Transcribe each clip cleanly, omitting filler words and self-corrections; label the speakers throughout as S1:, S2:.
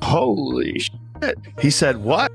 S1: Holy shit. He said what?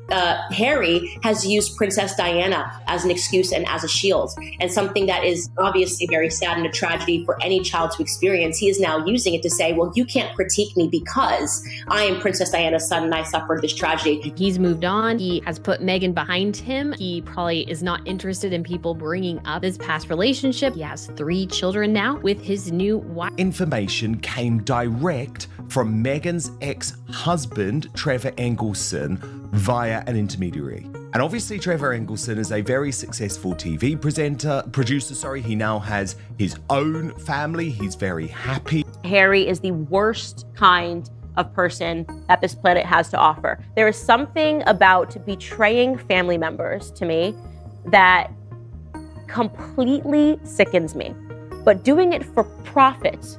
S2: Harry has used Princess Diana as an excuse and as a shield, and something that is obviously very sad and a tragedy for any child to experience. He is now using it to say, well, you can't critique me because I am Princess Diana's son and I suffered this tragedy.
S3: He's moved on. He has put Meghan behind him. He probably is not interested in people bringing up his past relationship. He has 3 children now with his new wife.
S4: Information came direct from Meghan's ex-husband, Trevor Engelson, via an intermediary. And obviously Trevor Engelson is a very successful TV producer. He now has his own family. He's very happy.
S5: Harry is the worst kind of person that this planet has to offer. There is something about betraying family members to me that completely sickens me. But doing it for profit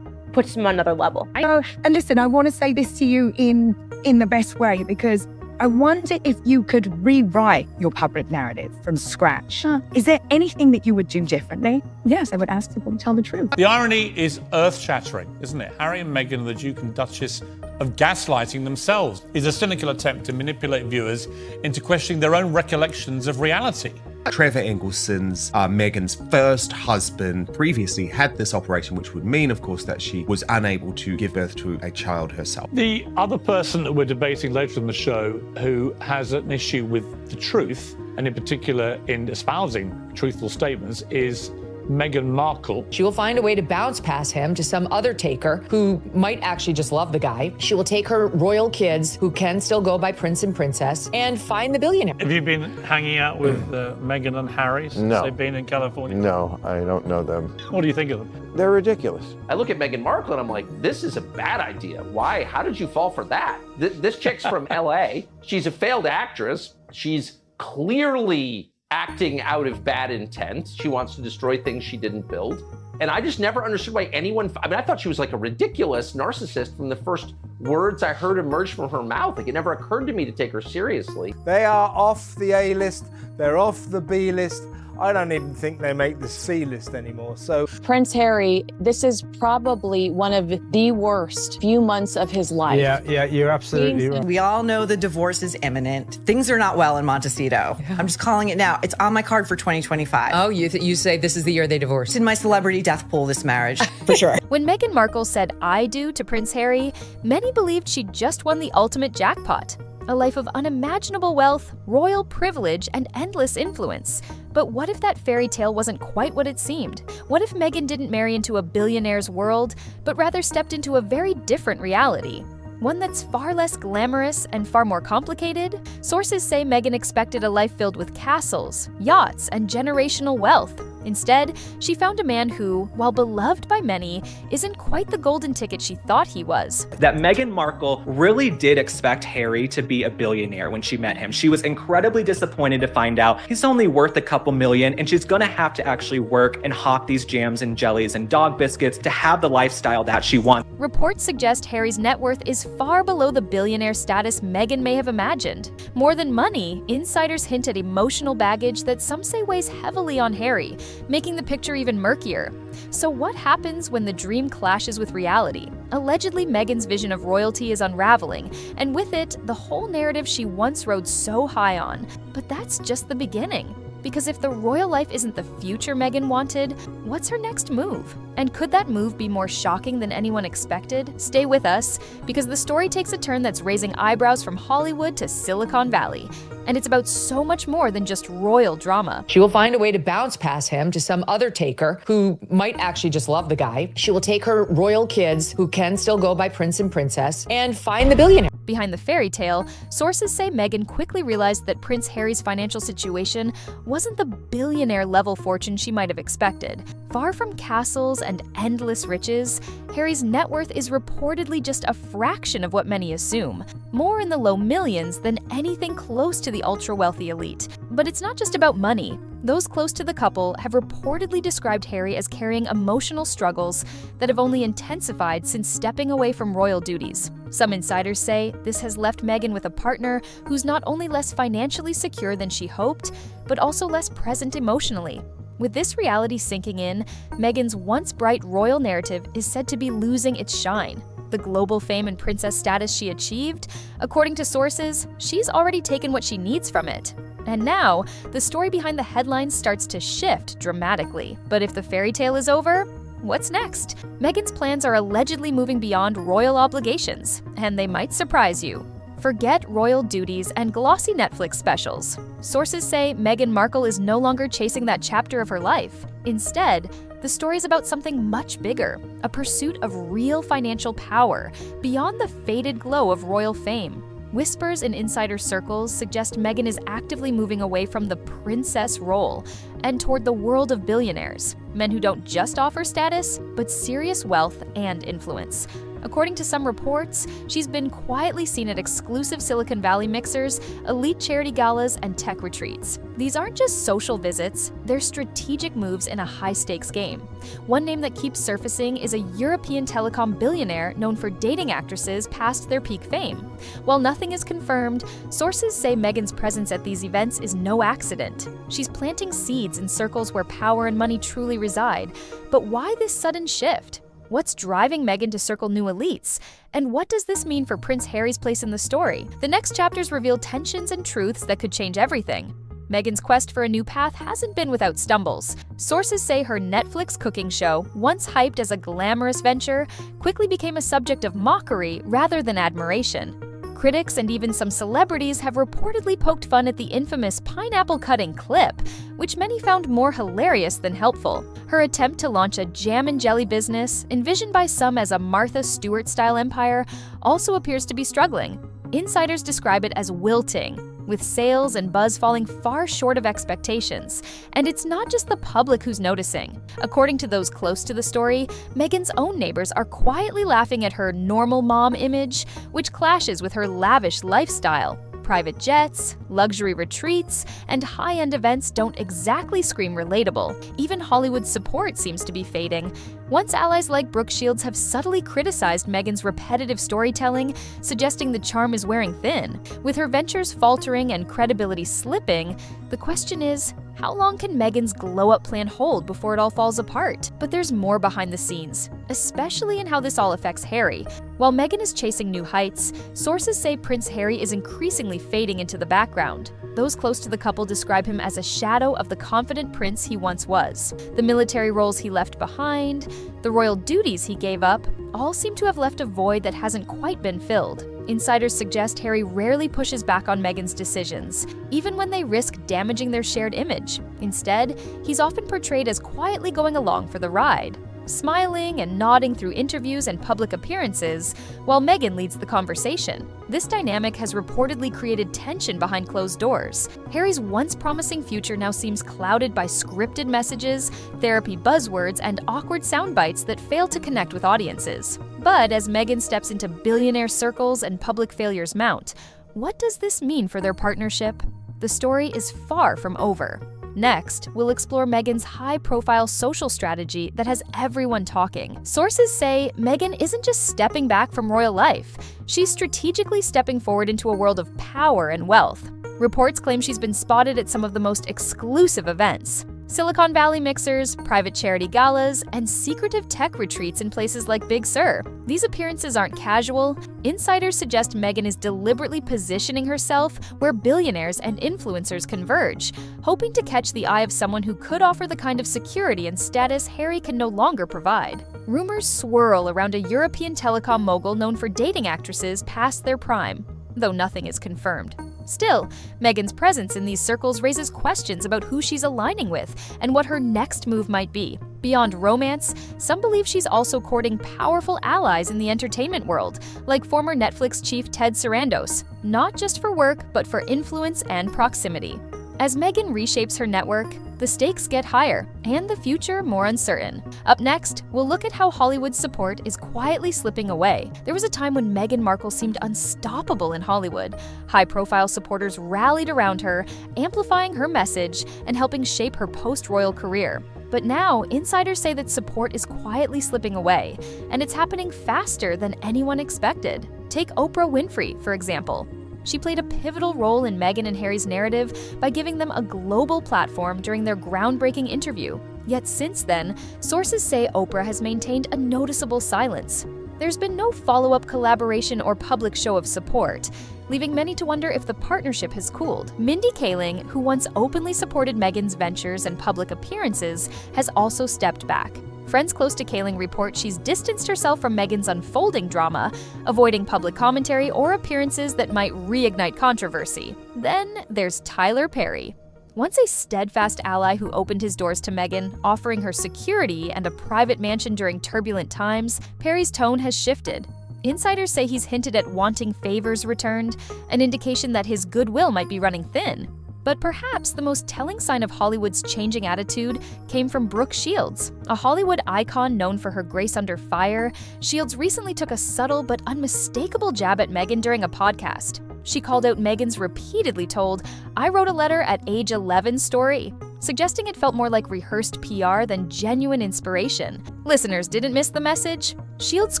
S5: puts him on another level.
S6: And listen, I want to say this to you in the best way, because I wonder if you could rewrite your public narrative from scratch. Is there anything that you would do differently? Yes, I would ask people to tell the truth.
S7: The irony is earth-shattering, isn't it? Harry and Meghan, the Duke and Duchess, of gaslighting themselves, is a cynical attempt to manipulate viewers into questioning their own recollections of reality.
S4: Trevor Engelson's Meghan's first husband previously had this operation, which would mean, of course, that she was unable to give birth to a child herself.
S7: The other person that we're debating later in the show who has an issue with the truth, and in particular in espousing truthful statements, is Meghan Markle.
S8: She will find a way to bounce past him to some other taker who might actually just love the guy. She will take her royal kids, who can still go by prince and princess, and find the billionaire.
S7: Have you been hanging out with Meghan and Harry since they've been in California?
S1: No, I don't know them.
S7: What do you think of them?
S1: They're ridiculous.
S9: I look at Meghan Markle and I'm like, this is a bad idea. Why? How did you fall for that? This chick's from LA. She's a failed actress. She's clearly acting out of bad intent. She wants to destroy things she didn't build. And I just never understood why anyone, I thought she was like a ridiculous narcissist from the first words I heard emerge from her mouth. Like, it never occurred to me to take her seriously.
S10: They are off the A list, they're off the B list. I don't even think they make the C list anymore. So
S11: Prince Harry, this is probably one of the worst few months of his life.
S10: Yeah, you're absolutely right.
S12: We all know the divorce is imminent. Things are not well in Montecito. Yeah. I'm just calling it now. It's on my card for 2025.
S8: Oh, you say this is the year they divorce?
S12: It's in my celebrity death pool, this marriage, for sure.
S13: When Meghan Markle said "I do" to Prince Harry, many believed she'd just won the ultimate jackpot. A life of unimaginable wealth, royal privilege, and endless influence. But what if that fairy tale wasn't quite what it seemed? What if Meghan didn't marry into a billionaire's world, but rather stepped into a very different reality? One that's far less glamorous and far more complicated? Sources say Meghan expected a life filled with castles, yachts, and generational wealth. Instead, she found a man who, while beloved by many, isn't quite the golden ticket she thought he was.
S14: That Meghan Markle really did expect Harry to be a billionaire when she met him. She was incredibly disappointed to find out he's only worth a couple million, and she's gonna have to actually work and hawk these jams and jellies and dog biscuits to have the lifestyle that she wants.
S13: Reports suggest Harry's net worth is far below the billionaire status Meghan may have imagined. More than money, insiders hint at emotional baggage that some say weighs heavily on Harry, making the picture even murkier. So what happens when the dream clashes with reality? Allegedly, Meghan's vision of royalty is unraveling, and with it, the whole narrative she once rode so high on. But that's just the beginning. Because if the royal life isn't the future Meghan wanted, what's her next move? And could that move be more shocking than anyone expected? Stay with us, because the story takes a turn that's raising eyebrows from Hollywood to Silicon Valley. And it's about so much more than just royal drama.
S8: She will find a way to bounce past him to some other taker who might actually just love the guy. She will take her royal kids, who can still go by prince and princess, and find the billionaire.
S13: Behind the fairy tale, sources say Meghan quickly realized that Prince Harry's financial situation wasn't the billionaire-level fortune she might have expected. Far from castles and endless riches, Harry's net worth is reportedly just a fraction of what many assume, more in the low millions than anything close to the ultra-wealthy elite. But it's not just about money. Those close to the couple have reportedly described Harry as carrying emotional struggles that have only intensified since stepping away from royal duties. Some insiders say this has left Meghan with a partner who's not only less financially secure than she hoped, but also less present emotionally. With this reality sinking in, Meghan's once bright royal narrative is said to be losing its shine. the global fame and princess status she achieved? According to sources, she's already taken what she needs from it. And now, the story behind the headlines starts to shift dramatically. But if the fairy tale is over, what's next? Meghan's plans are allegedly moving beyond royal obligations, and they might surprise you. Forget royal duties and glossy Netflix specials. Sources say Meghan Markle is no longer chasing that chapter of her life. Instead, the story is about something much bigger, a pursuit of real financial power, beyond the faded glow of royal fame. Whispers in insider circles suggest Meghan is actively moving away from the princess role and toward the world of billionaires, men who don't just offer status, but serious wealth and influence. According to some reports, she's been quietly seen at exclusive Silicon Valley mixers, elite charity galas, and tech retreats. These aren't just social visits, they're strategic moves in a high-stakes game. One name that keeps surfacing is a European telecom billionaire known for dating actresses past their peak fame. While nothing is confirmed, sources say Meghan's presence at these events is no accident. She's planting seeds in circles where power and money truly reside. But why this sudden shift? What's driving Meghan to circle new elites? And what does this mean for Prince Harry's place in the story? The next chapters reveal tensions and truths that could change everything. Meghan's quest for a new path hasn't been without stumbles. Sources say her Netflix cooking show, once hyped as a glamorous venture, quickly became a subject of mockery rather than admiration. Critics and even some celebrities have reportedly poked fun at the infamous pineapple cutting clip, which many found more hilarious than helpful. Her attempt to launch a jam and jelly business, envisioned by some as a Martha Stewart-style empire, also appears to be struggling. Insiders describe it as wilting, with sales and buzz falling far short of expectations. And it's not just the public who's noticing. According to those close to the story, Meghan's own neighbors are quietly laughing at her normal mom image, which clashes with her lavish lifestyle. Private jets, luxury retreats, and high-end events don't exactly scream relatable. Even Hollywood's support seems to be fading. Once allies like Brooke Shields have subtly criticized Meghan's repetitive storytelling, suggesting the charm is wearing thin. With her ventures faltering and credibility slipping, the question is, how long can Meghan's glow-up plan hold before it all falls apart? But there's more behind the scenes, especially in how this all affects Harry. While Meghan is chasing new heights, sources say Prince Harry is increasingly fading into the background. Those close to the couple describe him as a shadow of the confident prince he once was. The military roles he left behind, the royal duties he gave up, all seem to have left a void that hasn't quite been filled. Insiders suggest Harry rarely pushes back on Meghan's decisions, even when they risk damaging their shared image. Instead, he's often portrayed as quietly going along for the ride, smiling and nodding through interviews and public appearances, while Meghan leads the conversation. This dynamic has reportedly created tension behind closed doors. Harry's once promising future now seems clouded by scripted messages, therapy buzzwords, and awkward sound bites that fail to connect with audiences. But as Meghan steps into billionaire circles and public failures mount, what does this mean for their partnership? The story is far from over. Next, we'll explore Meghan's high-profile social strategy that has everyone talking. Sources say Meghan isn't just stepping back from royal life. She's strategically stepping forward into a world of power and wealth. Reports claim she's been spotted at some of the most exclusive events: Silicon Valley mixers, private charity galas, and secretive tech retreats in places like Big Sur. These appearances aren't casual. Insiders suggest Meghan is deliberately positioning herself where billionaires and influencers converge, hoping to catch the eye of someone who could offer the kind of security and status Harry can no longer provide. Rumors swirl around a European telecom mogul known for dating actresses past their prime, though nothing is confirmed. Still, Meghan's presence in these circles raises questions about who she's aligning with and what her next move might be. Beyond romance, some believe she's also courting powerful allies in the entertainment world, like former Netflix chief Ted Sarandos, not just for work, but for influence and proximity. As Meghan reshapes her network, the stakes get higher and the future more uncertain. Up next, we'll look at how Hollywood's support is quietly slipping away. There was a time when Meghan Markle seemed unstoppable in Hollywood. High-profile supporters rallied around her, amplifying her message and helping shape her post-royal career. But now, insiders say that support is quietly slipping away, and it's happening faster than anyone expected. Take Oprah Winfrey, for example. She played a pivotal role in Meghan and Harry's narrative by giving them a global platform during their groundbreaking interview. Yet since then, sources say Oprah has maintained a noticeable silence. there's been no follow-up collaboration or public show of support, leaving many to wonder if the partnership has cooled. Mindy Kaling, who once openly supported Meghan's ventures and public appearances, has also stepped back. Friends close to Kaling report she's distanced herself from Meghan's unfolding drama, avoiding public commentary or appearances that might reignite controversy. Then there's Tyler Perry. Once a steadfast ally who opened his doors to Meghan, offering her security and a private mansion during turbulent times, Perry's tone has shifted. Insiders say he's hinted at wanting favors returned, an indication that his goodwill might be running thin. But perhaps the most telling sign of Hollywood's changing attitude came from Brooke Shields. A Hollywood icon known for her grace under fire, Shields recently took a subtle but unmistakable jab at Meghan during a podcast. She called out Meghan's repeatedly told, "I wrote a letter at age 11" story, suggesting it felt more like rehearsed PR than genuine inspiration. Listeners didn't miss the message. Shields'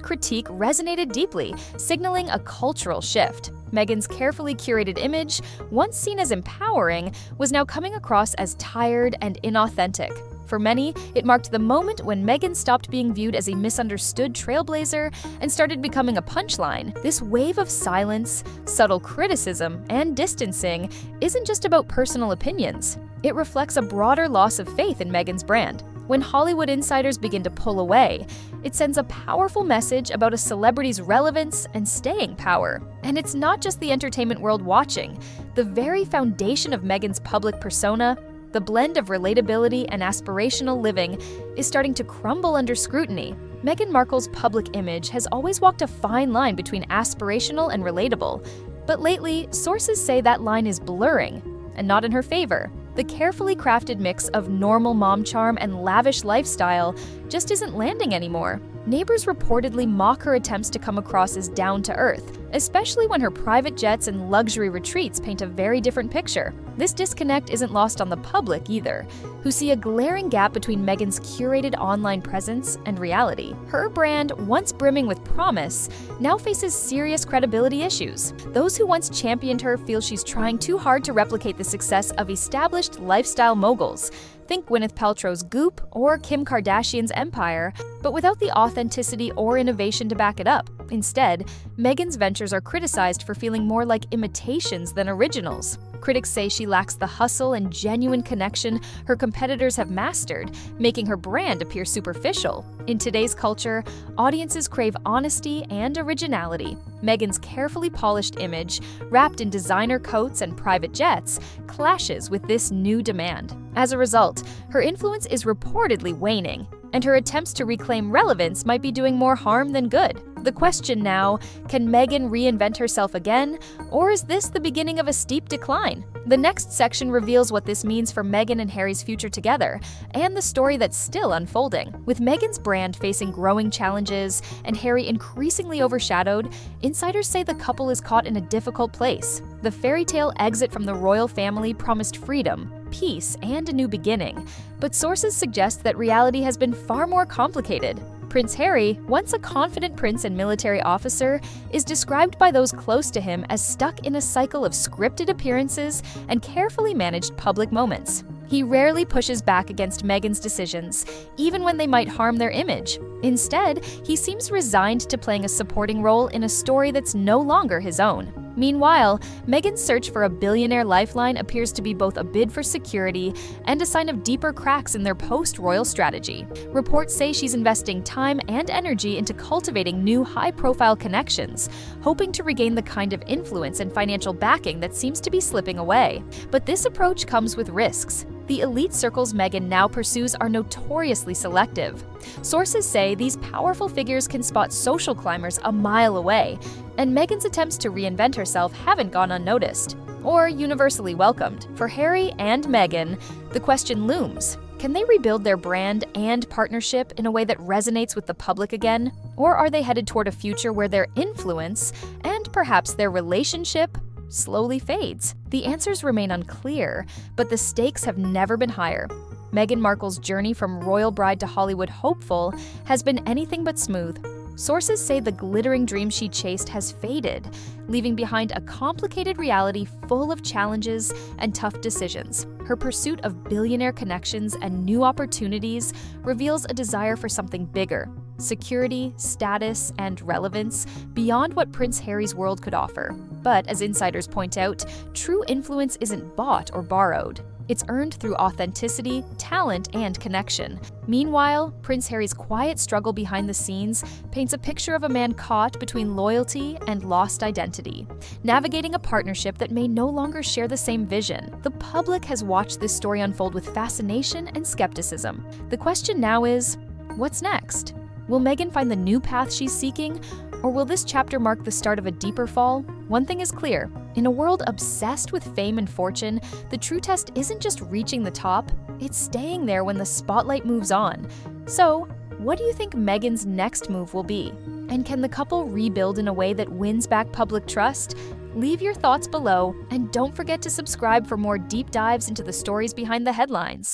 S13: critique resonated deeply, signaling a cultural shift. Meghan's carefully curated image, once seen as empowering, was now coming across as tired and inauthentic. For many, it marked the moment when Meghan stopped being viewed as a misunderstood trailblazer and started becoming a punchline. This wave of silence, subtle criticism, and distancing isn't just about personal opinions. It reflects a broader loss of faith in Meghan's brand. When Hollywood insiders begin to pull away, it sends a powerful message about a celebrity's relevance and staying power. And it's not just the entertainment world watching. The very foundation of Meghan's public persona, the blend of relatability and aspirational living, is starting to crumble under scrutiny. Meghan Markle's public image has always walked a fine line between aspirational and relatable. But lately, sources say that line is blurring, and not in her favor. The carefully crafted mix of normal mom charm and lavish lifestyle just isn't landing anymore. Neighbors reportedly mock her attempts to come across as down-to-earth, especially when her private jets and luxury retreats paint a very different picture. This disconnect isn't lost on the public either, who see a glaring gap between Meghan's curated online presence and reality. Her brand, once brimming with promise, now faces serious credibility issues. Those who once championed her feel she's trying too hard to replicate the success of established lifestyle moguls. Think Gwyneth Paltrow's Goop or Kim Kardashian's Empire, but without the authenticity or innovation to back it up. Instead, Meghan's ventures are criticized for feeling more like imitations than originals. Critics say she lacks the hustle and genuine connection her competitors have mastered, making her brand appear superficial. In today's culture, audiences crave honesty and originality. Meghan's carefully polished image, wrapped in designer coats and private jets, clashes with this new demand. As a result, her influence is reportedly waning, and her attempts to reclaim relevance might be doing more harm than good. The question now, can Meghan reinvent herself again, or is this the beginning of a steep decline? The next section reveals what this means for Meghan and Harry's future together, and the story that's still unfolding. With Meghan's brand facing growing challenges and Harry increasingly overshadowed, insiders say the couple is caught in a difficult place. The fairy tale exit from the royal family promised freedom, peace, and a new beginning, but sources suggest that reality has been far more complicated. Prince Harry, once a confident prince and military officer, is described by those close to him as stuck in a cycle of scripted appearances and carefully managed public moments. He rarely pushes back against Meghan's decisions, even when they might harm their image. Instead, he seems resigned to playing a supporting role in a story that's no longer his own. Meanwhile, Meghan's search for a billionaire lifeline appears to be both a bid for security and a sign of deeper cracks in their post-royal strategy. Reports say she's investing time and energy into cultivating new high-profile connections, hoping to regain the kind of influence and financial backing that seems to be slipping away. But this approach comes with risks. The elite circles Meghan now pursues are notoriously selective. Sources say these powerful figures can spot social climbers a mile away, and Meghan's attempts to reinvent herself haven't gone unnoticed or universally welcomed. For Harry and Meghan, the question looms: can they rebuild their brand and partnership in a way that resonates with the public again? Or are they headed toward a future where their influence, and perhaps their relationship, slowly fades? The answers remain unclear, but the stakes have never been higher. Meghan Markle's journey from royal bride to Hollywood hopeful has been anything but smooth. Sources say the glittering dream she chased has faded, leaving behind a complicated reality full of challenges and tough decisions. Her pursuit of billionaire connections and new opportunities reveals a desire for something bigger, security, status, and relevance beyond what Prince Harry's world could offer. But as insiders point out, true influence isn't bought or borrowed. It's earned through authenticity, talent, and connection. Meanwhile, Prince Harry's quiet struggle behind the scenes paints a picture of a man caught between loyalty and lost identity, navigating a partnership that may no longer share the same vision. The public has watched this story unfold with fascination and skepticism. The question now is, what's next? Will Meghan find the new path she's seeking, or will this chapter mark the start of a deeper fall? One thing is clear. In a world obsessed with fame and fortune, the true test isn't just reaching the top, it's staying there when the spotlight moves on. So, what do you think Meghan's next move will be? And can the couple rebuild in a way that wins back public trust? Leave your thoughts below, and don't forget to subscribe for more deep dives into the stories behind the headlines.